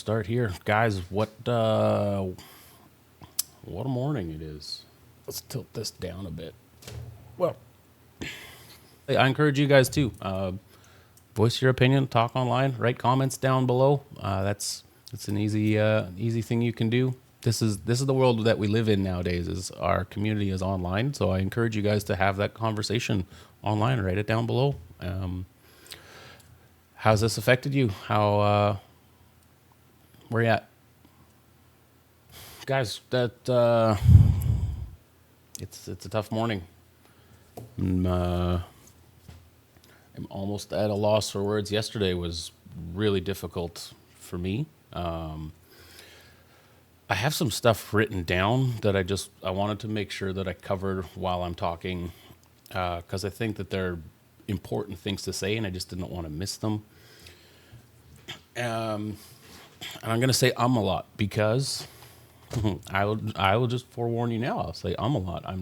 start here, guys. What a morning it is. Let's tilt this down a bit. Well, hey, I encourage you guys to voice your opinion, talk online, write comments down below. That's an easy thing you can do. This is the world that we live in nowadays. Is our community is online, so I encourage you guys to have that conversation online. Write it down below. How's this affected you? How where you at, guys? It's a tough morning. I'm almost at a loss for words. Yesterday was really difficult for me. I have some stuff written down that I wanted to make sure that I covered while I'm talking, because I think that they're important things to say, and I just didn't want to miss them. And I'm going to say a lot because I will just forewarn you now. I'll say a lot. I'm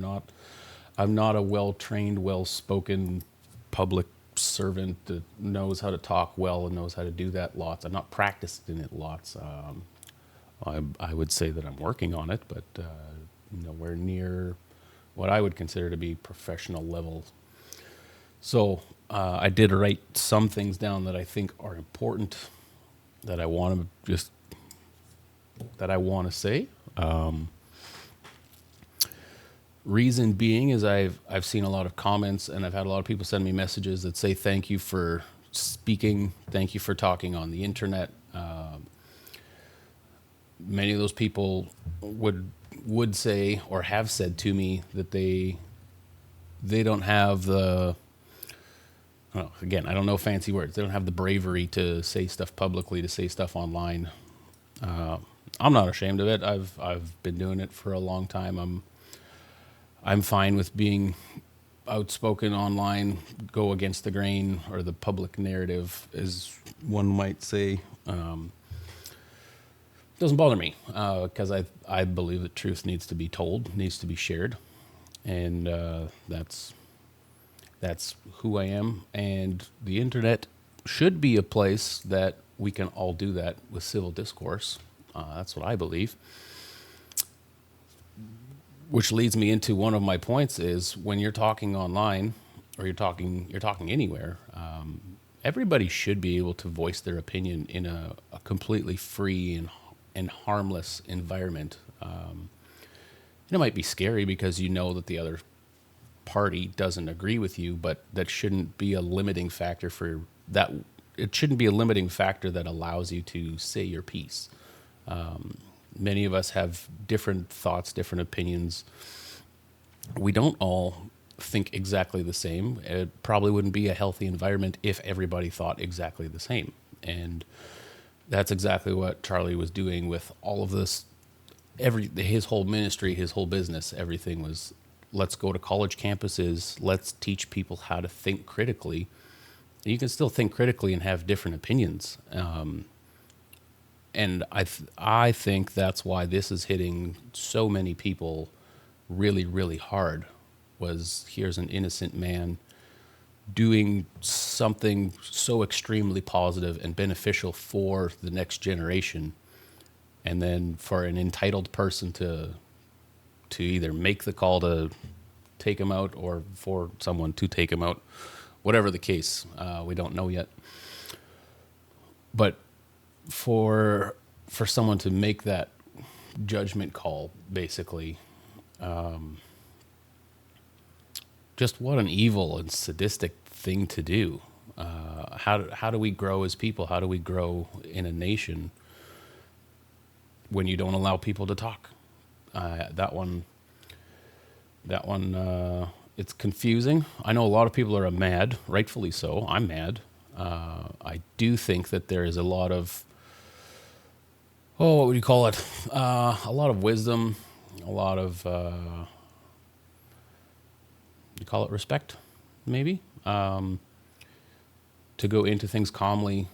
not a well-trained, well-spoken public servant that knows how to talk well and knows how to do that lots. I'm not practiced in it lots. I would say that I'm working on it, but nowhere near what I would consider to be professional level. So I did write some things down that I think are important that I want to say. Reason being is I've seen a lot of comments, and I've had a lot of people send me messages that say thank you for speaking, thank you for talking on the internet. Many of those people would say or have said to me that they don't have the, well, again, I don't know fancy words. They don't have the bravery to say stuff publicly, to say stuff online. I'm not ashamed of it. I've been doing it for a long time. I'm fine with being outspoken online, go against the grain or the public narrative, as one might say. Doesn't bother me because I believe that truth needs to be told, needs to be shared, and that's who I am. And the internet should be a place that we can all do that with civil discourse. That's what I believe. Which leads me into one of my points is when you're talking online or you're talking anywhere, everybody should be able to voice their opinion in a completely free and harmless environment. And it might be scary because you know that the other party doesn't agree with you, but that shouldn't be a limiting factor for that. It shouldn't be a limiting factor that allows you to say your piece. Many of us have different thoughts, different opinions. We don't all think exactly the same. It probably wouldn't be a healthy environment if everybody thought exactly the same. And that's exactly what Charlie was doing with all of this. His whole ministry, his whole business, everything was, let's go to college campuses. Let's teach people how to think critically. You can still think critically and have different opinions. And I think that's why this is hitting so many people really, really hard. Was here's an innocent man doing something so extremely positive and beneficial for the next generation, and then for an entitled person to either make the call to take him out or for someone to take him out, whatever the case, we don't know yet. But for someone to make that judgment call, basically, just what an evil and sadistic thing to do. How do we grow as people? How do we grow in a nation when you don't allow people to talk? That one, it's confusing. I know a lot of people are mad, rightfully so. I'm mad. I do think that there is a lot of, what would you call it? A lot of wisdom, a lot of, you call it respect, maybe, to go into things calmly.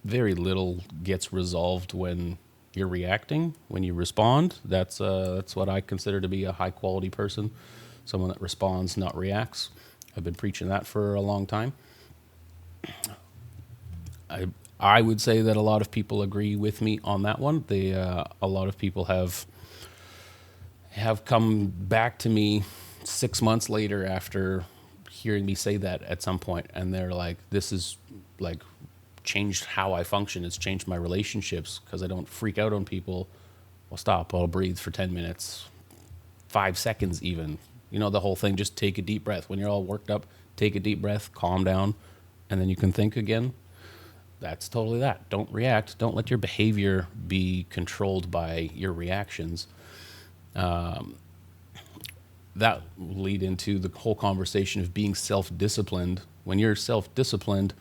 Very little gets resolved when you're reacting, when you respond. That's what I consider to be a high quality person, someone that responds, not reacts. I've been preaching that for a long time. I would say that a lot of people agree with me on that one. A lot of people have come back to me 6 months later after hearing me say that at some point, and they're like, "This is like changed how I function. It's changed my relationships because I don't freak out on people. Well, stop. I'll breathe for 10 minutes, 5 seconds even. You know, the whole thing. Just take a deep breath. When you're all worked up, take a deep breath, calm down, and then you can think again." That's totally that. Don't react. Don't let your behavior be controlled by your reactions. That will lead into the whole conversation of being self-disciplined. When you're self-disciplined,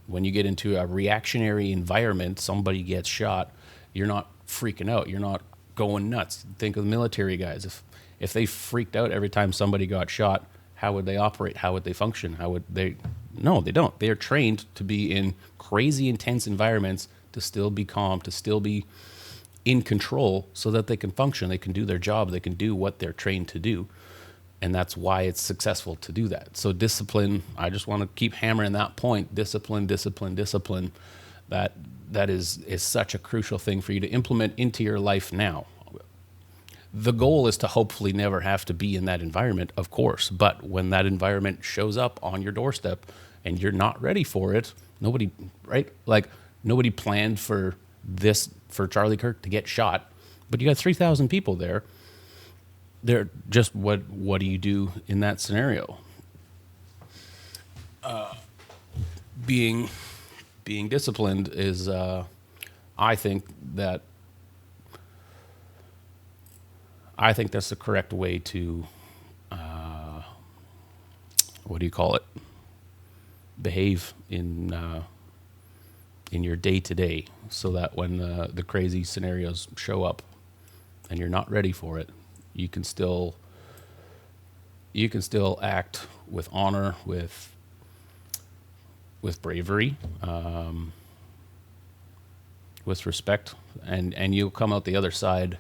when you get into a reactionary environment, somebody gets shot, you're not freaking out. You're not going nuts. Think of the military guys. If they freaked out every time somebody got shot, how would they operate? How would they function? How would they? No, they don't. They are trained to be in crazy, intense environments, to still be calm, to still be in control so that they can function. They can do their job. They can do what they're trained to do. And that's why it's successful to do that. So discipline, I just want to keep hammering that point. Discipline, discipline, discipline. That is such a crucial thing for you to implement into your life now. The goal is to hopefully never have to be in that environment, of course. But when that environment shows up on your doorstep and you're not ready for it, nobody, right? Like, nobody planned for this, for Charlie Kirk to get shot, but you got 3,000 people there. They're just, what do you do in that scenario? Being disciplined is, I think that's the correct way to, what do you call it? Behave in your day to day, so that when the crazy scenarios show up and you're not ready for it, you can still act with honor, with bravery, with respect, and you'll come out the other side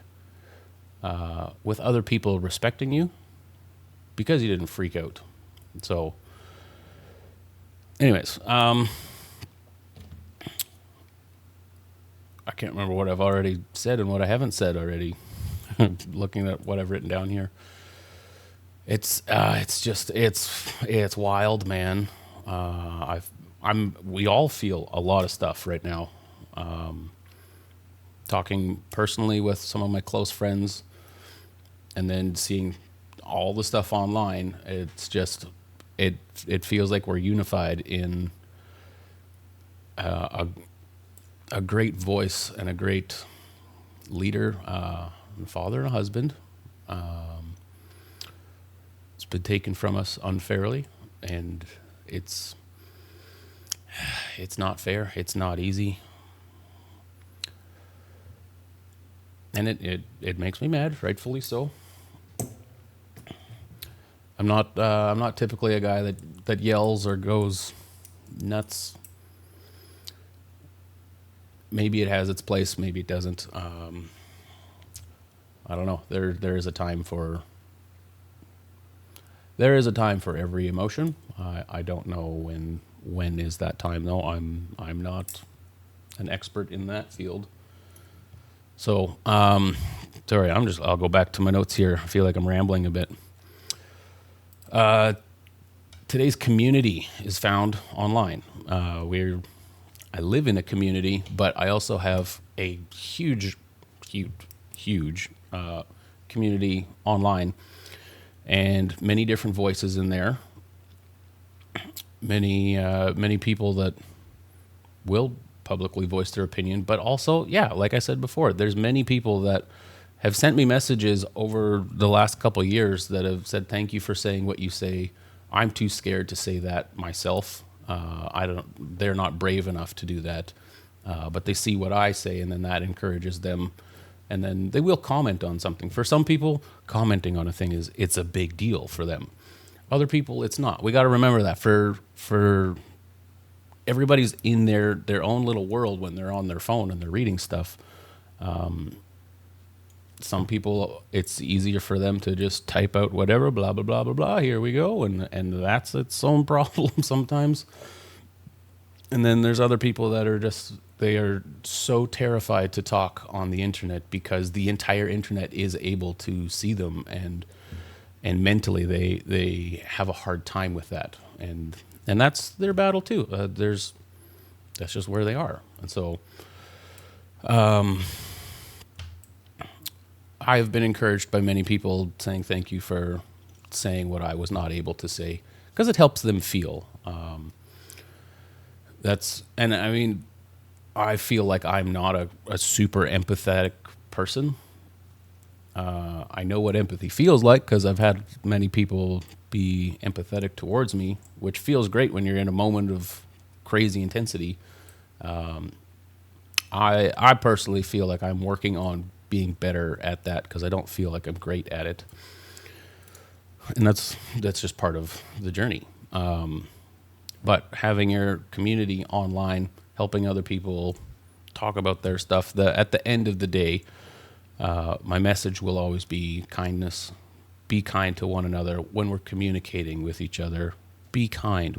with other people respecting you because you didn't freak out. So, anyways, I can't remember what I've already said and what I haven't said already. Looking at what I've written down here, it's wild, man. We all feel a lot of stuff right now. Talking personally with some of my close friends, and then seeing all the stuff online, it's just, it feels like we're unified in a great voice and a great leader, a father and a husband. It's been taken from us unfairly, and it's not fair. It's not easy. And it makes me mad, rightfully so. I'm not typically a guy that yells or goes nuts. Maybe it has its place, maybe it doesn't. I don't know. There is a time for every emotion. I don't know when is that time though. I'm not an expert in that field. So, sorry, I'll go back to my notes here. I feel like I'm rambling a bit. Today's community is found online. I live in a community, but I also have a huge community online, and many different voices in there. Many people that will publicly voice their opinion, but also, yeah, like I said before, there's many people that have sent me messages over the last couple of years that have said, "Thank you for saying what you say. I'm too scared to say that myself. They're not brave enough to do that, but they see what I say, and then that encourages them, and then they will comment on something." For some people, commenting on a thing it's a big deal for them. Other people, it's not. We got to remember that for everybody's in their own little world when they're on their phone and they're reading stuff. Some people, it's easier for them to just type out whatever, blah, blah, blah, blah, blah, here we go, and that's its own problem sometimes. And then there's other people that are just, they are so terrified to talk on the internet because the entire internet is able to see them, and mentally they have a hard time with that. And that's their battle too. That's just where they are. And so I have been encouraged by many people saying thank you for saying what I was not able to say, because it helps them feel. And I mean, I feel like I'm not a super empathetic person. I know what empathy feels like because I've had many people be empathetic towards me, which feels great when you're in a moment of crazy intensity. I personally feel like I'm working on being better at that because I don't feel like I'm great at it, and that's just part of the journey. But having your community online, helping other people talk about their stuff, at the end of the day, my message will always be kindness. Be kind to one another when we're communicating with each other. Be kind.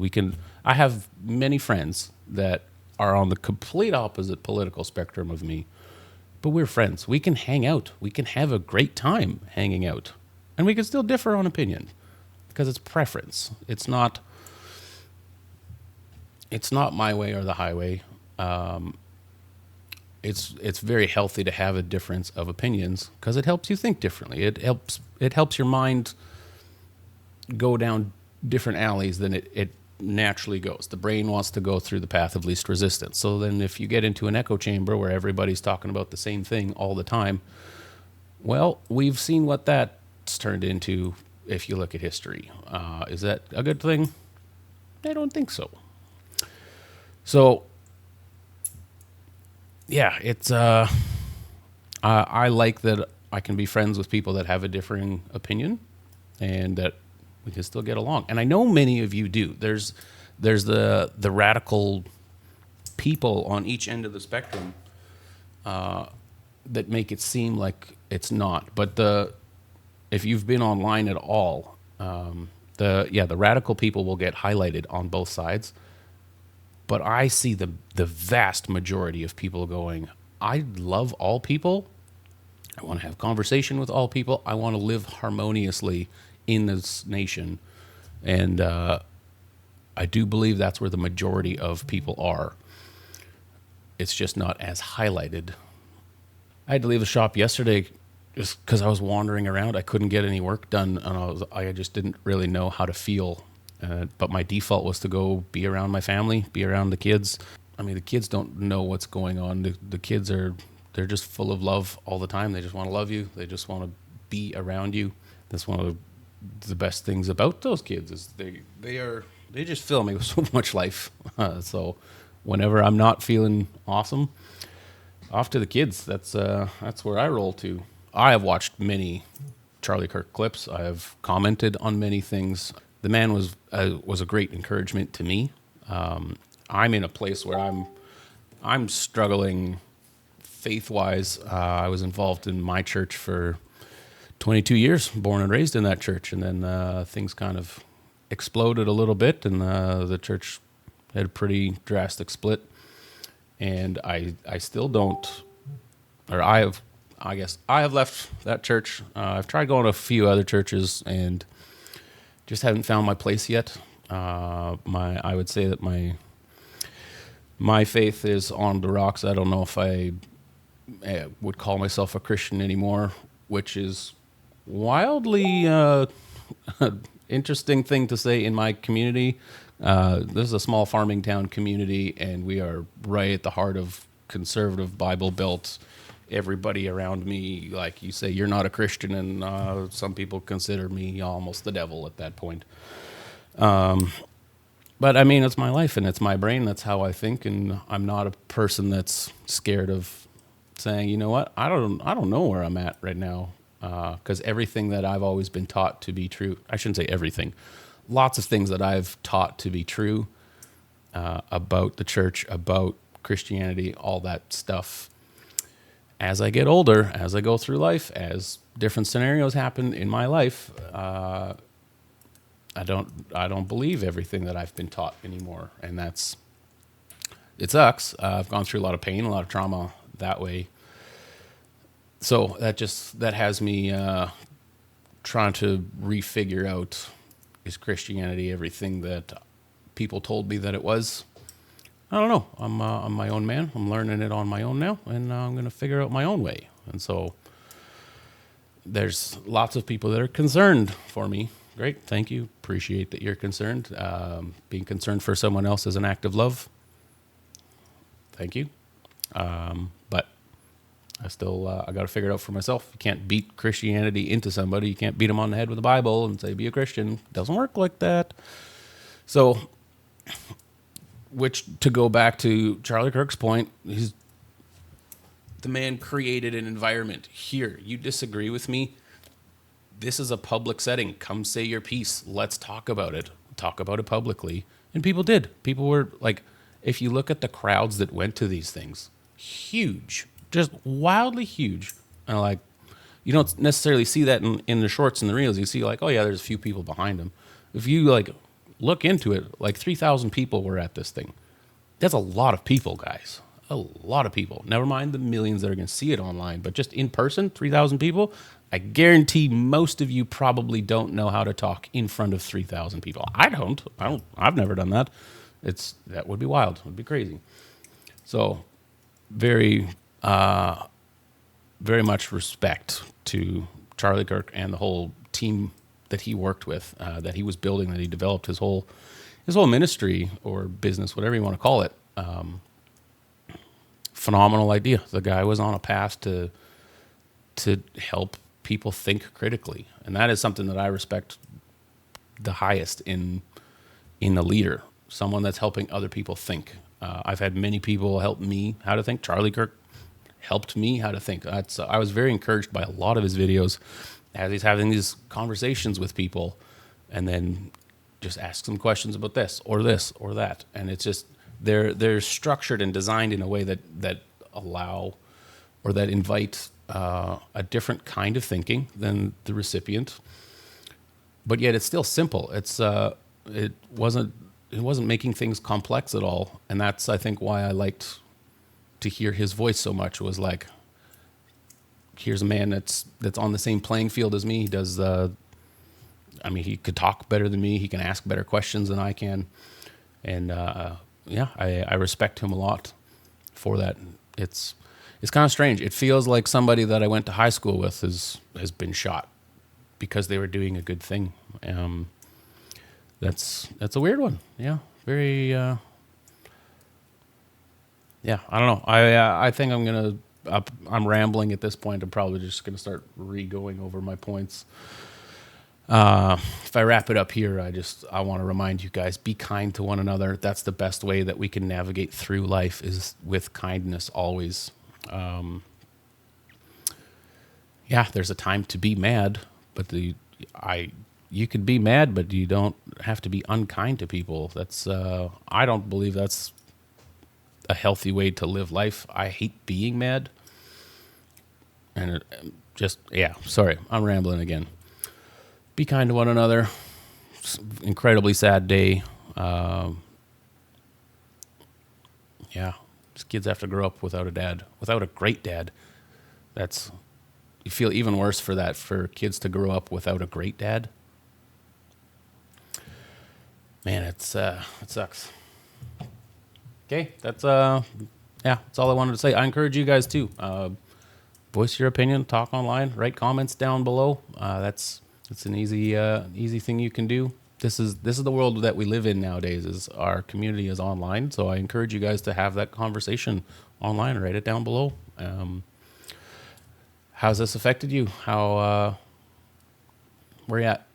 I have many friends that are on the complete opposite political spectrum of me, but we're friends. We can hang out. We can have a great time hanging out, and we can still differ on opinion because it's preference. It's not my way or the highway. It's very healthy to have a difference of opinions because it helps you think differently. It helps your mind go down different alleys than it naturally goes. The brain wants to go through the path of least resistance. So then if you get into an echo chamber where everybody's talking about the same thing all the time, well, we've seen what that's turned into if you look at history. Is that a good thing? I don't think so. So, yeah, it's I like that I can be friends with people that have a differing opinion, and that we can still get along. And I know many of you do. There's the radical people on each end of the spectrum that make it seem like it's not. But if you've been online at all, the radical people will get highlighted on both sides. But I see the vast majority of people going, I love all people. I want to have conversation with all people. I want to live harmoniously in this nation. And I do believe that's where the majority of people are. It's just not as highlighted. I had to leave the shop yesterday just because I was wandering around. I couldn't get any work done, and I just didn't really know how to feel. But my default was to go be around my family, be around the kids. I mean, the kids don't know what's going on. The kids they're just full of love all the time. They just want to love you. They just want to be around you. That's one of the best things about those kids is they just fill me with so much life. So whenever I'm not feeling awesome, off to the kids. That's where I roll to. I have watched many Charlie Kirk clips. I have commented on many things. The man was a great encouragement to me. I'm in a place where I'm struggling faith-wise. I was involved in my church for 22 years, born and raised in that church, and then things kind of exploded a little bit, and the church had a pretty drastic split. And I still don't, or I guess I have left that church. I've tried going to a few other churches and just haven't found my place yet. I would say that my faith is on the rocks. I don't know if I would call myself a Christian anymore, which is wildly interesting thing to say in my community. This is a small farming town community, and we are right at the heart of conservative Bible Belt. Everybody around me, like you say, you're not a Christian, and some people consider me almost the devil at that point. But I mean, it's my life and it's my brain. That's how I think, and I'm not a person that's scared of saying, you know what, I don't know where I'm at right now, because everything that I've always been taught to be true. I shouldn't say everything. Lots of things that I've taught to be true about the church, about Christianity, all that stuff. As I get older, as I go through life, as different scenarios happen in my life, I don't believe everything that I've been taught anymore, and that's it sucks. I've gone through a lot of pain, a lot of trauma that way. So that has me trying to refigure out, is Christianity everything that people told me that it was? I don't know. I'm my own man. I'm learning it on my own now, and I'm going to figure out my own way. And so there's lots of people that are concerned for me. Great, thank you. Appreciate that you're concerned. Being concerned for someone else is an act of love. Thank you. But I still I got to figure it out for myself. You can't beat Christianity into somebody. You can't beat them on the head with the Bible and say be a Christian. It doesn't work like that. So, which, to go back to Charlie Kirk's point, the man created an environment. Here, you disagree with me. This is a public setting. Come say your piece. Let's talk about it. Talk about it publicly. And people did. People were like, if you look at the crowds that went to these things, huge, just wildly huge. And like, you don't necessarily see that in the shorts and the reels. You see like, oh yeah, there's a few people behind them. If you like look into it, like 3,000 people were at this thing. That's a lot of people, guys. A lot of people. Never mind the millions that are going to see it online, but just in person, 3,000 people. I guarantee most of you probably don't know how to talk in front of 3,000 people. I don't. I've never done that. That would be wild. It would be crazy. So, very, very much respect to Charlie Kirk and the whole team that he worked with, that he was building, that he developed his whole ministry or business, whatever you want to call it. Phenomenal idea. The guy was on a path to help people think critically, and that is something that I respect the highest in the leader. Someone that's helping other people think. I've had many people help me how to think. Charlie Kirk helped me how to think. I was very encouraged by a lot of his videos as he's having these conversations with people, and then just ask them questions about this or that. And it's just, they're structured and designed in a way that allow or that invite a different kind of thinking than the recipient. But yet it's still simple. It wasn't making things complex at all. And that's, I think, why I liked to hear his voice so much. Was like, here's a man that's on the same playing field as me. He does he could talk better than me. He can ask better questions than I can. And I respect him a lot for that. It's kind of strange. It feels like somebody that I went to high school with has been shot because they were doing a good thing. That's a weird one. Yeah, very. I don't know. I think I'm rambling at this point. I'm probably just gonna start going over my points. If I wrap it up here, I want to remind you guys, be kind to one another. That's the best way that we can navigate through life, is with kindness always. There's a time to be mad, but you can be mad, but you don't have to be unkind to people. That's I don't believe that's a healthy way to live life. I hate being mad. And sorry, I'm rambling again. Be kind to one another. It's an incredibly sad day. These kids have to grow up without a dad, without a great dad. You feel even worse for that, for kids to grow up without a great dad. Man, it sucks. Okay, that's all I wanted to say. I encourage you guys to voice your opinion, talk online, write comments down below. It's an easy thing you can do. This is the world that we live in nowadays. Is our community is online, so I encourage you guys to have that conversation online. Write it down below. How's this affected you? Where you at?